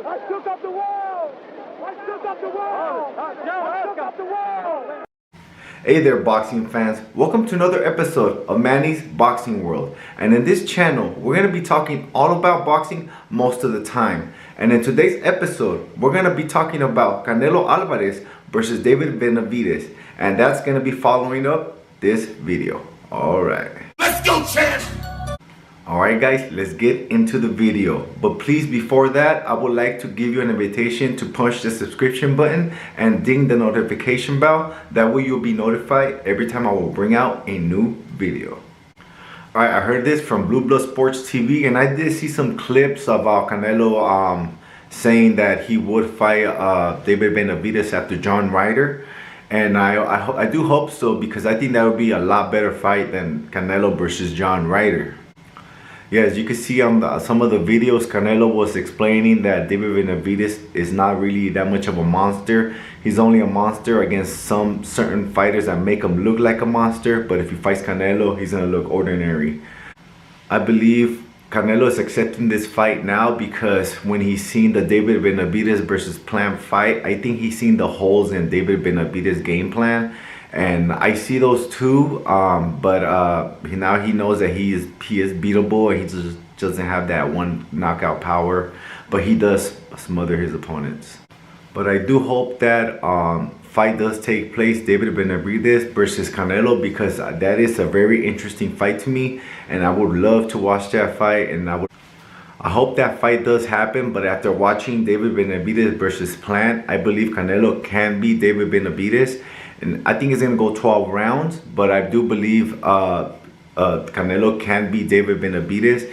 I shook up the world! I shook up the world! I shook up the world! Hey there, boxing fans. Welcome to another episode of Manny's Boxing World. And in this channel, we're going to be talking all about boxing most of the time. And in today's episode, we're going to be talking about Canelo Alvarez versus David Benavidez. And that's going to be following up this video. Alright. Let's go, champ! Alright guys, let's get into the video. But please, before that, I would like to give you an invitation to punch the subscription button and ding the notification bell. That way you'll be notified every time I will bring out a new video. Alright, I heard this from Blue Blood Sports TV, and I did see some clips of Canelo saying that he would fight David Benavidez after John Ryder. And I do hope so, because I think that would be a lot better fight than Canelo versus John Ryder. Yeah, as you can see on some of the videos, Canelo was explaining that David Benavidez is not really that much of a monster. He's only a monster against some certain fighters that make him look like a monster. But if he fights Canelo, he's going to look ordinary. I believe Canelo is accepting this fight now because when he's seen the David Benavidez versus Plant fight, I think he's seen the holes in David Benavidez's game plan. And I see those too, but now he knows that he is beatable, and he just doesn't have that one knockout power, but he does smother his opponents. But I do hope that fight does take place, David Benavidez versus Canelo, because that is a very interesting fight to me, and I would love to watch that fight, and I hope that fight does happen. But after watching David Benavidez versus Plant, I believe Canelo can beat David Benavidez. And I think it's going to go 12 rounds, but I do believe Canelo can beat David Benavidez.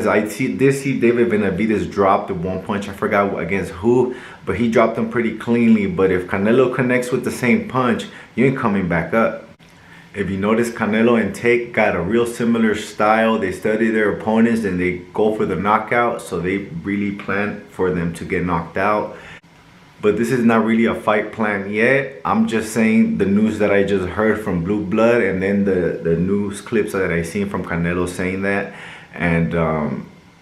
I did see David Benavidez drop the one punch. I forgot against who, but he dropped him pretty cleanly. But if Canelo connects with the same punch, you ain't coming back up. If you notice, Canelo and Tate got a real similar style. They study their opponents and they go for the knockout, so they really plan for them to get knocked out. But this is not really a fight plan yet. I'm just saying the news that I just heard from Blue Blood, and then the news clips that I seen from Canelo saying that. And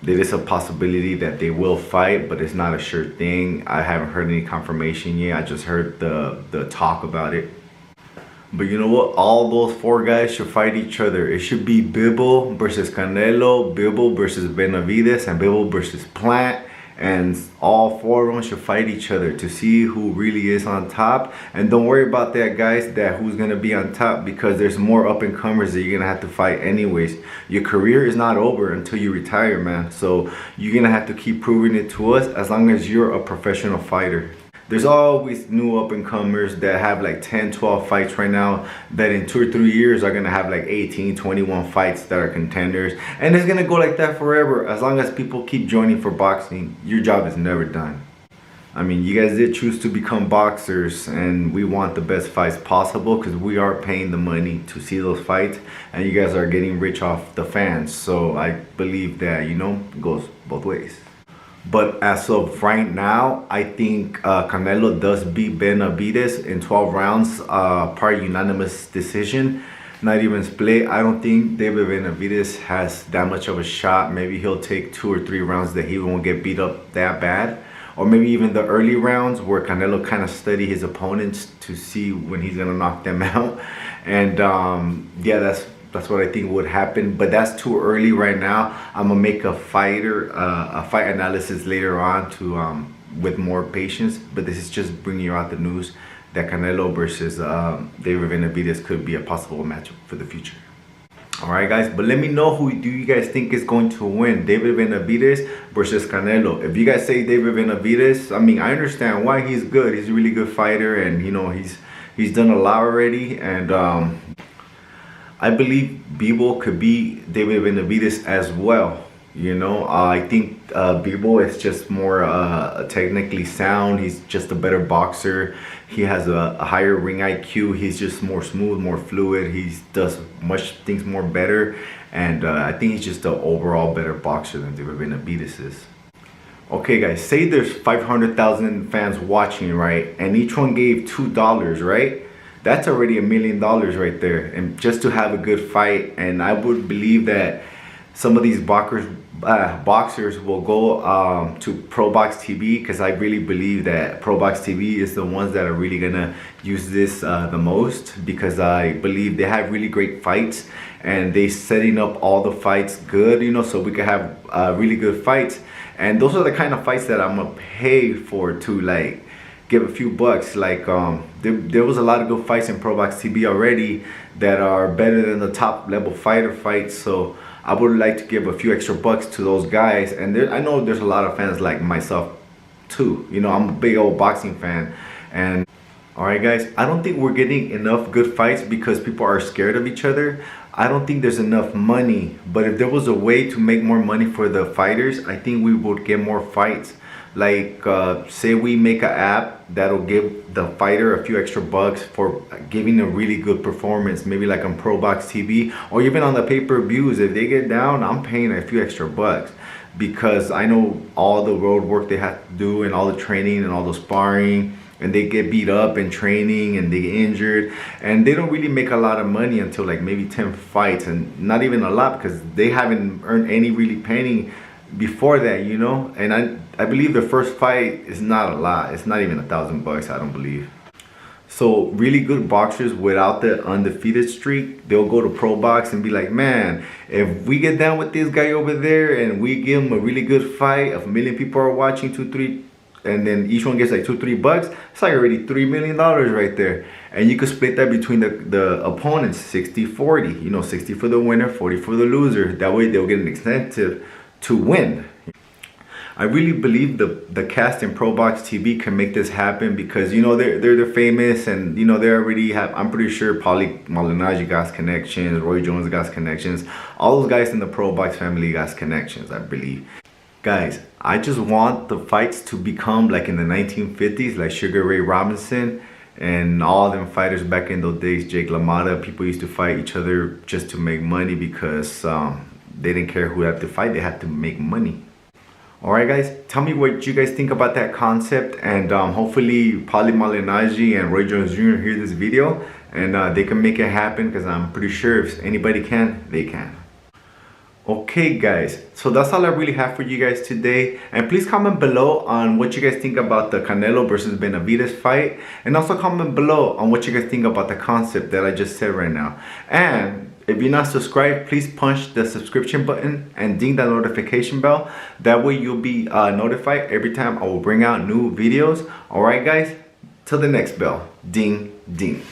there is a possibility that they will fight, but it's not a sure thing. I haven't heard any confirmation yet. I just heard the talk about it. But you know what? All those four guys should fight each other. It should be Bibble versus Canelo, Bibble versus Benavidez, and Bibble versus Plant. And all four of them should fight each other to see who really is on top. And don't worry about that, guys, that who's going to be on top, because there's more up-and-comers that you're going to have to fight anyways. Your career is not over until you retire, man. So you're going to have to keep proving it to us as long as you're a professional fighter. There's always new up-and-comers that have like 10, 12 fights right now that in 2 or 3 years are going to have like 18, 21 fights that are contenders. And it's going to go like that forever. As long as people keep joining for boxing, your job is never done. I mean, you guys did choose to become boxers, and we want the best fights possible because we are paying the money to see those fights, and you guys are getting rich off the fans. So I believe that, you know, it goes both ways. But as of right now, I think Canelo does beat Benavidez in 12 rounds, per unanimous decision, not even split. I don't think David Benavidez has that much of a shot. Maybe he'll take 2 or 3 rounds that he won't get beat up that bad. Or maybe even the early rounds where Canelo kind of study his opponents to see when he's going to knock them out. And yeah, that's what I think would happen, but that's too early right now. I'm gonna make a fight analysis later on to with more patience. But this is just bringing you out the news that Canelo versus David Benavidez could be a possible matchup for the future. All right, guys, but let me know who do you guys think is going to win, David Benavidez versus Canelo. If you guys say David Benavidez, I mean, I understand why. He's good. He's a really good fighter, and you know he's done a lot already, and I believe Bebo could beat David Benavidez as well. You know, I think Bebo is just more technically sound. He's just a better boxer. He has a higher ring IQ. He's just more smooth, more fluid. He does things more better. And I think he's just an overall better boxer than David Benavidez is. Okay, guys, say there's 500,000 fans watching, right? And each one gave $2, right? That's already $1 million right there, and just to have a good fight. And I would believe that some of these boxers will go to Pro Box TV, because I really believe that Pro Box TV is the ones that are really gonna use this the most, because I believe they have really great fights and they setting up all the fights good, you know, so we could have really good fights. And those are the kind of fights that I'm gonna pay for, to like give a few bucks. Like there was a lot of good fights in Pro Box TV already that are better than the top level fighter fights, so I would like to give a few extra bucks to those guys. And I know there's a lot of fans like myself too, you know, I'm a big old boxing fan. And alright guys, I don't think we're getting enough good fights because people are scared of each other. I don't think there's enough money, but if there was a way to make more money for the fighters, I think we would get more fights. Like say we make an app that'll give the fighter a few extra bucks for giving a really good performance, maybe like on Pro Box TV, or even on the pay-per-views. If they get down, I'm paying a few extra bucks, because I know all the road work they have to do and all the training and all the sparring, and they get beat up in training and they get injured, and they don't really make a lot of money until like maybe 10 fights, and not even a lot because they haven't earned any really penny before that, you know. And I believe the first fight is not a lot. It's not even $1,000, I don't believe. So really good boxers without the undefeated streak, they'll go to Pro Box and be like, man, if we get down with this guy over there and we give him a really good fight, if 1 million people are watching, 2-3, and then each one gets like $2-3, it's like already $3 million right there. And you could split that between the opponents, 60-40, you know, 60 for the winner, 40 for the loser. That way they'll get an incentive to win. I really believe the cast in Pro Box TV can make this happen, because you know they're famous, and you know they already have, I'm pretty sure Paulie Malignaggi got connections, Roy Jones got connections, all those guys in the Pro Box family got connections, I believe. Guys, I just want the fights to become like in the 1950s, like Sugar Ray Robinson and all them fighters back in those days, Jake LaMotta. People used to fight each other just to make money, because they didn't care who had to fight, they had to make money. Alright guys, tell me what you guys think about that concept, and hopefully Paulie Malignaggi and Roy Jones Jr. hear this video and they can make it happen, because I'm pretty sure if anybody can, they can. Okay guys, so that's all I really have for you guys today, and please comment below on what you guys think about the Canelo versus Benavidez fight, and also comment below on what you guys think about the concept that I just said right now. And if you're not subscribed, please punch the subscription button and ding that notification bell. That way you'll be notified every time I will bring out new videos. Alright guys, till the next bell, ding ding.